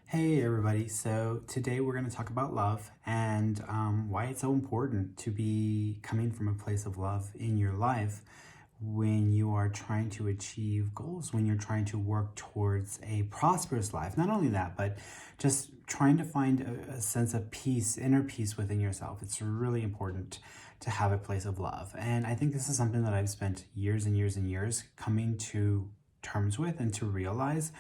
Hey everybody, so today we're going to talk about love and why it's so important to be coming from a place of love in your life when you are trying to achieve goals, when you're trying to work towards a prosperous life. Not only that, but just trying to find a sense of peace, inner peace within yourself. It's really important to have a place of love. And I think this is something that I've spent years and years and years coming to terms with and to realize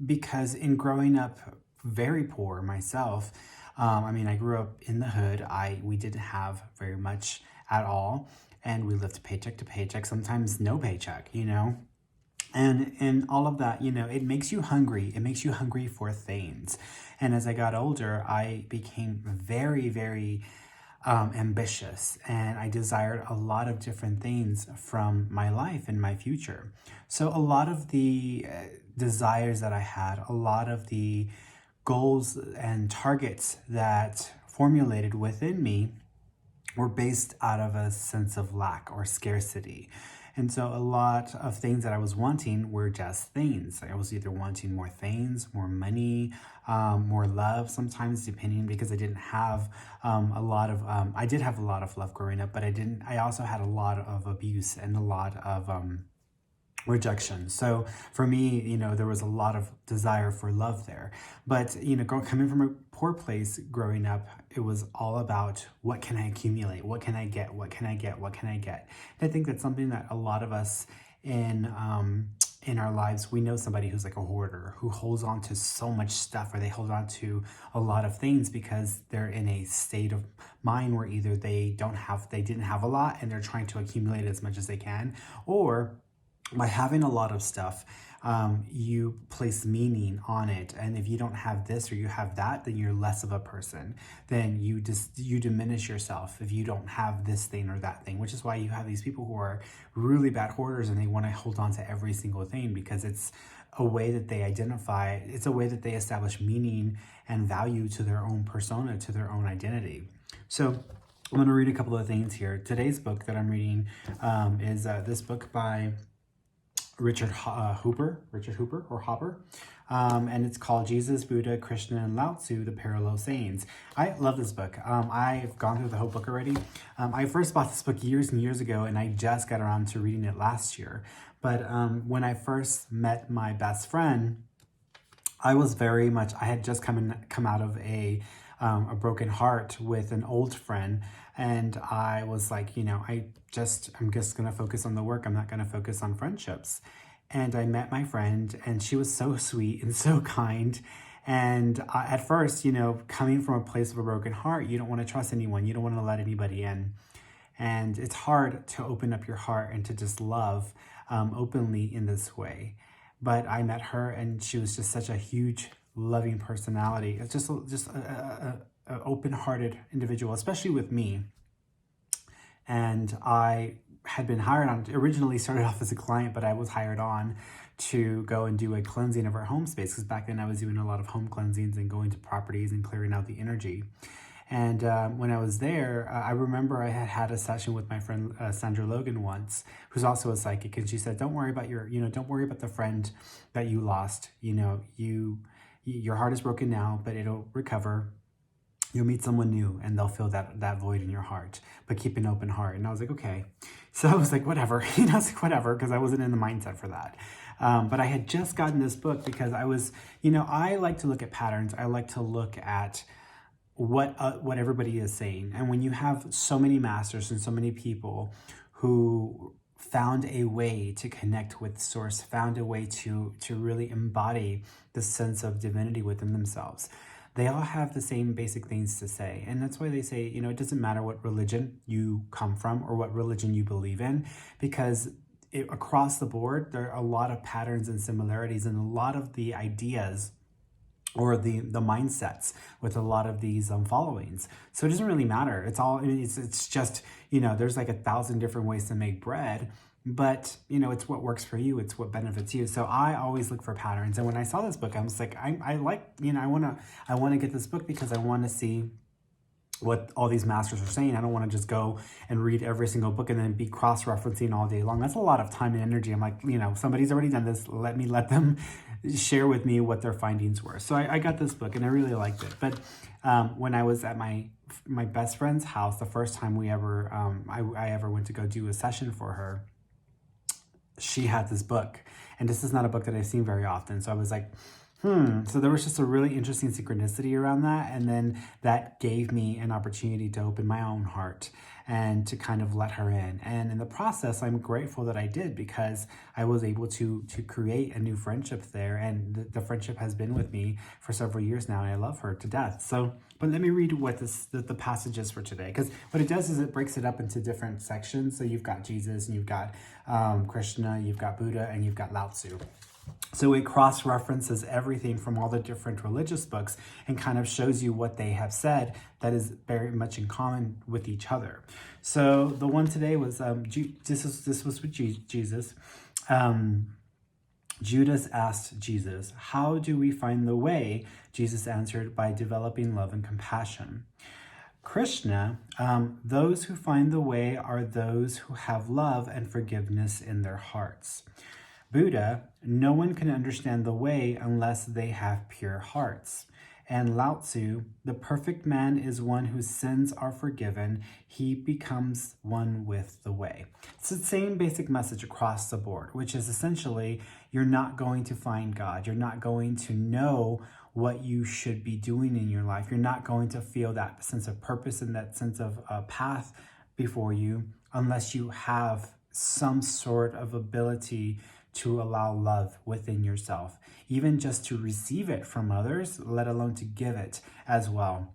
because in growing up very poor myself, I grew up in the hood. We didn't have very much at all, and we lived paycheck to paycheck, sometimes no paycheck, and all of that, it makes you hungry. It makes you hungry for things. And as I got older, I became very, very ambitious, and I desired a lot of different things from my life and my future. So a lot of the desires that I had, a lot of the goals and targets that formulated within me were based out of a sense of lack or scarcity. And so a lot of things that I was wanting were just things. I was either wanting more things, more money, more love sometimes, depending, because I didn't have I did have a lot of love growing up, but I also had a lot of abuse and a lot of rejection. So for me, there was a lot of desire for love there. But, coming from a poor place growing up, it was all about what can I accumulate? What can I get? What can I get? What can I get? And I think that's something that a lot of us in our lives, we know somebody who's like a hoarder, who holds on to so much stuff, or they hold on to a lot of things because they're in a state of mind where either they didn't have a lot and they're trying to accumulate as much as they can, or by having a lot of stuff, you place meaning on it. And if you don't have this or you have that, then you're less of a person. Then you diminish yourself if you don't have this thing or that thing, which is why you have these people who are really bad hoarders and they want to hold on to every single thing because it's a way that they identify, it's a way that they establish meaning and value to their own persona, to their own identity. So I'm going to read a couple of things here. Today's book that I'm reading is this book by Richard Hooper, and it's called Jesus, Buddha, Krishna, and Lao Tzu, The Parallel Sayings. I love this book. I've gone through the whole book already. I first bought this book years and years ago, and I just got around to reading it last year. But when I first met my best friend, I had just come out of a broken heart with an old friend. And I was like, I'm just going to focus on the work. I'm not going to focus on friendships. And I met my friend, and she was so sweet and so kind. And at first, coming from a place of a broken heart, you don't want to trust anyone. You don't want to let anybody in. And it's hard to open up your heart and to just love openly in this way. But I met her, and she was just such a huge, loving personality. It's just a open-hearted individual, especially with me. And I had been hired on, originally started off as a client, but I was hired on to go and do a cleansing of our home space, because back then I was doing a lot of home cleansings and going to properties and clearing out the energy. And when I was there, I remember I had a session with my friend Sandra Logan once, who's also a psychic, and she said, "Don't worry about don't worry about the friend that you lost. Your heart is broken now, but it'll recover. You'll meet someone new and they'll fill that void in your heart, but keep an open heart." And I was like, okay. So I was like, whatever, whatever, because I wasn't in the mindset for that. But I had just gotten this book because I was, I like to look at patterns. I like to look at what everybody is saying. And when you have so many masters and so many people who found a way to connect with source, found a way to really embody the sense of divinity within themselves, they all have the same basic things to say. And that's why they say, it doesn't matter what religion you come from or what religion you believe in, because across the board, there are a lot of patterns and similarities, and a lot of the ideas or the mindsets with a lot of these followings. So it doesn't really matter. It's all, it's just, there's like 1,000 different ways to make bread, but it's what works for you. It's what benefits you. So I always look for patterns. And when I saw this book, I was like, I want to get this book because I want to see what all these masters are saying. I don't want to just go and read every single book and then be cross-referencing all day long. That's a lot of time and energy. I'm like, somebody's already done this. Let them share with me what their findings were. So I got this book and I really liked it. But when I was at my best friend's house, the first time I ever went to go do a session for her, she had this book. And this is not a book that I've seen very often. So I was like, So there was just a really interesting synchronicity around that. And then that gave me an opportunity to open my own heart and to kind of let her in. And in the process, I'm grateful that I did, because I was able to create a new friendship there. And the friendship has been with me for several years now, and I love her to death. So, but let me read what the passage is for today, because what it does is it breaks it up into different sections. So you've got Jesus, and you've got Krishna, you've got Buddha, and you've got Lao Tzu. So it cross-references everything from all the different religious books and kind of shows you what they have said that is very much in common with each other. So the one today was, this was with Jesus. Judas asked Jesus, "How do we find the way?" Jesus answered, "By developing love and compassion." Krishna, those who find the way are those who have love and forgiveness in their hearts. Buddha, no one can understand the way unless they have pure hearts. And Lao Tzu, the perfect man is one whose sins are forgiven. He becomes one with the way. It's the same basic message across the board, which is essentially, you're not going to find God. You're not going to know what you should be doing in your life. You're not going to feel that sense of purpose and that sense of path before you unless you have some sort of ability to allow love within yourself, even just to receive it from others, let alone to give it as well.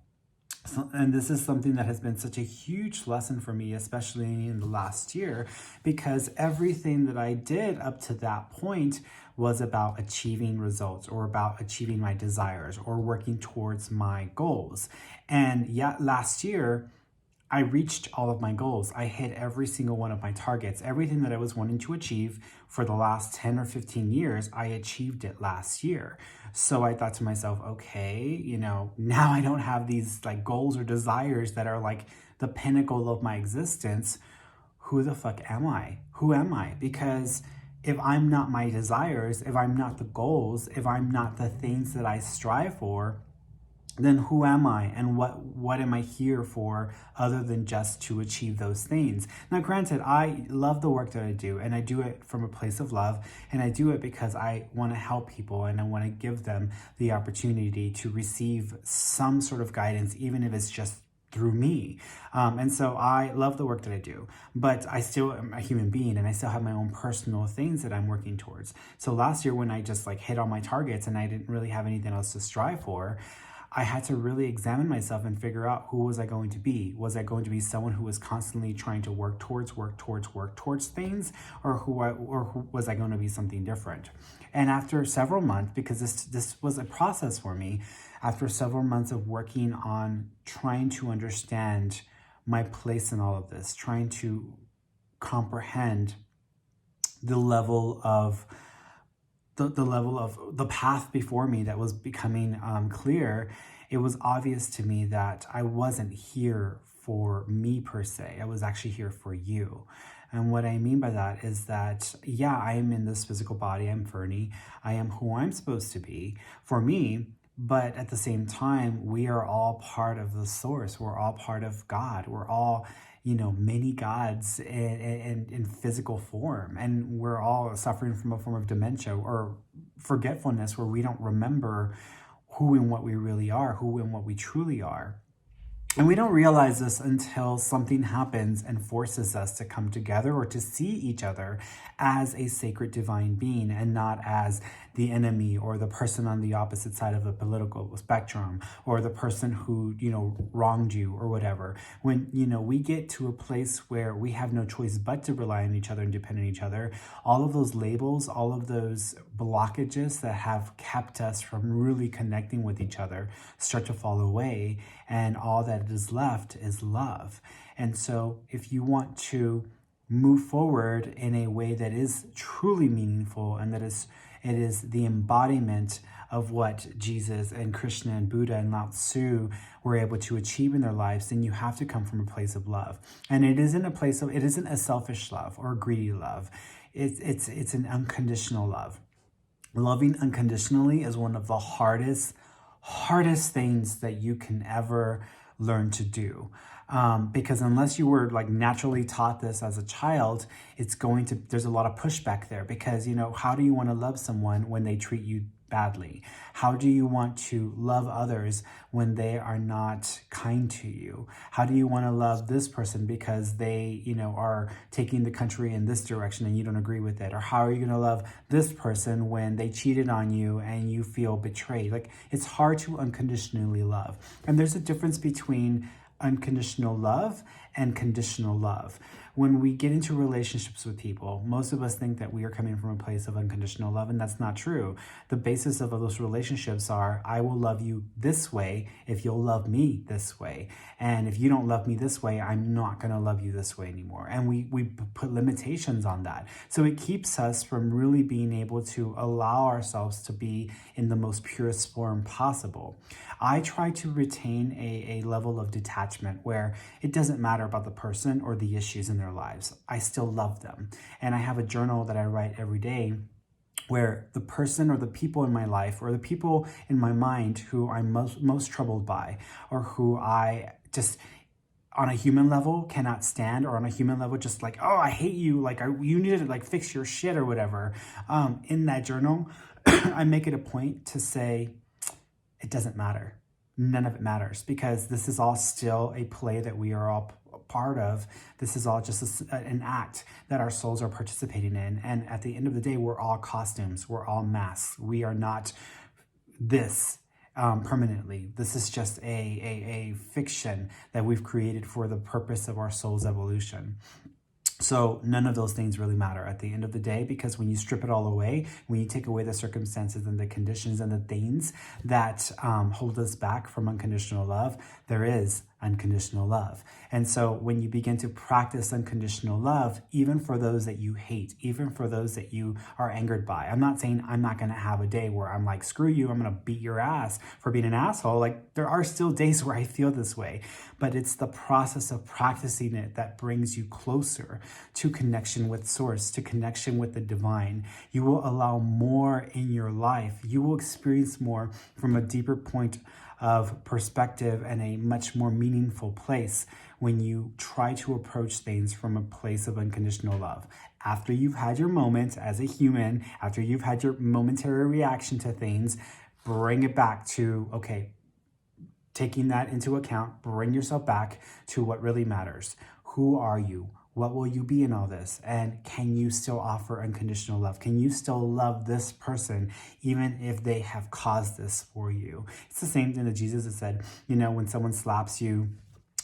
So, and this is something that has been such a huge lesson for me, especially in the last year, because everything that I did up to that point was about achieving results or about achieving my desires or working towards my goals. And yet last year, I reached all of my goals. I hit every single one of my targets. Everything that I was wanting to achieve for the last 10 or 15 years, I achieved it last year. So I thought to myself, okay, now I don't have these like goals or desires that are like the pinnacle of my existence. Who the fuck am I? Who am I? Because if I'm not my desires, if I'm not the goals, if I'm not the things that I strive for, then who am I, and what am I here for other than just to achieve those things? Now, granted, I love the work that I do, and I do it from a place of love, and I do it because I want to help people and I want to give them the opportunity to receive some sort of guidance, even if it's just through me. And so I love the work that I do, but I still am a human being and I still have my own personal things that I'm working towards. So last year when I just like hit all my targets and I didn't really have anything else to strive for, I had to really examine myself and figure out, who was I going to be? Was I going to be someone who was constantly trying to work towards things, or was I going to be something different? And after several months, because this was a process for me, after several months of working on trying to understand my place in all of this, trying to comprehend the level of the path before me that was becoming clear, it was obvious to me that I wasn't here for me per se. I was actually here for you. And what I mean by that is that, yeah, I am in this physical body. I'm Fernie. I am who I'm supposed to be for me. But at the same time, we are all part of the source. We're all part of God. We're all many gods in physical form. And we're all suffering from a form of dementia or forgetfulness where we don't remember who and what we really are, who and what we truly are. And we don't realize this until something happens and forces us to come together or to see each other as a sacred divine being and not as the enemy or the person on the opposite side of the political spectrum or the person who, wronged you or whatever. When, we get to a place where we have no choice but to rely on each other and depend on each other, all of those labels, all of those blockages that have kept us from really connecting with each other start to fall away, and all that is left is love. And so if you want to move forward in a way that is truly meaningful and that it is the embodiment of what Jesus and Krishna and Buddha and Lao Tzu were able to achieve in their lives, then you have to come from a place of love. And it isn't a selfish love or a greedy love. It's an unconditional love. Loving unconditionally is one of the hardest things that you can ever learn to do. Because unless you were like naturally taught this as a child, there's a lot of pushback there, because, how do you want to love someone when they treat you badly? How do you want to love others when they are not kind to you? How do you want to love this person because they, are taking the country in this direction and you don't agree with it? Or how are you going to love this person when they cheated on you and you feel betrayed? Like, it's hard to unconditionally love. And there's a difference between unconditional love and conditional love. When we get into relationships with people, most of us think that we are coming from a place of unconditional love, and that's not true. The basis of those relationships are, I will love you this way if you'll love me this way. And if you don't love me this way, I'm not going to love you this way anymore. And we put limitations on that. So it keeps us from really being able to allow ourselves to be in the most purest form possible. I try to retain a level of detachment where it doesn't matter about the person or the issues in their lives. I still love them. And I have a journal that I write every day where the person or the people in my life or the people in my mind who I'm most troubled by, or who I just on a human level cannot stand, or on a human level just like, oh, I hate you, like you need to like fix your shit or whatever. In that journal, I make it a point to say, it doesn't matter. None of it matters, because this is all still a play that we are all part of. This is all just an act that our souls are participating in. And at the end of the day, we're all costumes. We're all masks. We are not this permanently. This is just a fiction that we've created for the purpose of our soul's evolution. So none of those things really matter at the end of the day, because when you strip it all away, when you take away the circumstances and the conditions and the things that hold us back from unconditional love, there is unconditional love. And so when you begin to practice unconditional love, even for those that you hate, even for those that you are angered by, I'm not saying I'm not going to have a day where I'm like, screw you, I'm going to beat your ass for being an asshole. Like, there are still days where I feel this way, but it's the process of practicing it that brings you closer to connection with source, to connection with the divine. You will allow more in your life. You will experience more from a deeper point of perspective and a much more meaningful place when you try to approach things from a place of unconditional love. After you've had your moment as a human, after you've had your momentary reaction to things, bring it back to, okay, taking that into account, bring yourself back to what really matters. Who are you? What will you be in all this? And can you still offer unconditional love? Can you still love this person even if they have caused this for you? It's the same thing that Jesus has said, when someone slaps you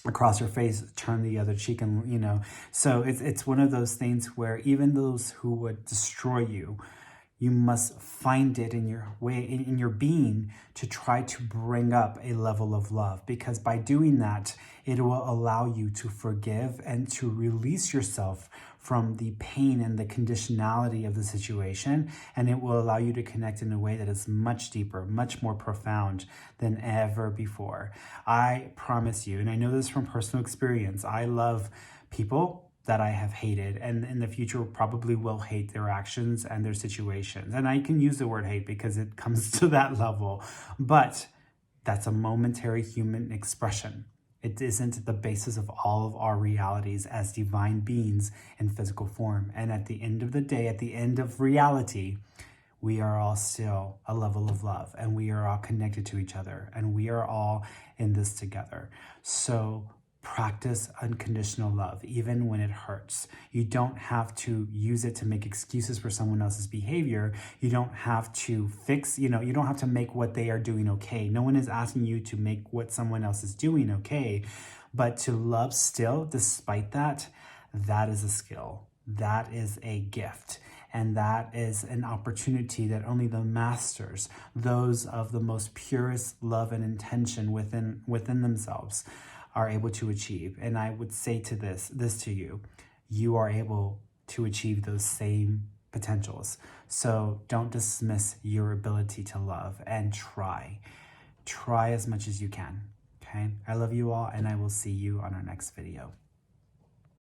across your face, turn the other cheek. And, so it's one of those things where even those who would destroy you, you must find it in your way, in your being, to try to bring up a level of love, because by doing that, it will allow you to forgive and to release yourself from the pain and the conditionality of the situation. And it will allow you to connect in a way that is much deeper, much more profound than ever before. I promise you, and I know this from personal experience, I love people that I have hated, and in the future probably will hate their actions and their situations. And I can use the word hate because it comes to that level, but that's a momentary human expression. It isn't the basis of all of our realities as divine beings in physical form. And at the end of the day, at the end of reality, we are all still a level of love, and we are all connected to each other, and we are all in this together. So practice unconditional love, even when it hurts. You don't have to use it to make excuses for someone else's behavior. You don't have to fix, you don't have to make what they are doing okay. No one is asking you to make what someone else is doing okay. But to love still, despite that, that is a skill. That is a gift. And that is an opportunity that only the masters, those of the most purest love and intention within themselves, are able to achieve. And I would say to this to you, you are able to achieve those same potentials. So don't dismiss your ability to love, and try. Try as much as you can. Okay? I love you all, and I will see you on our next video.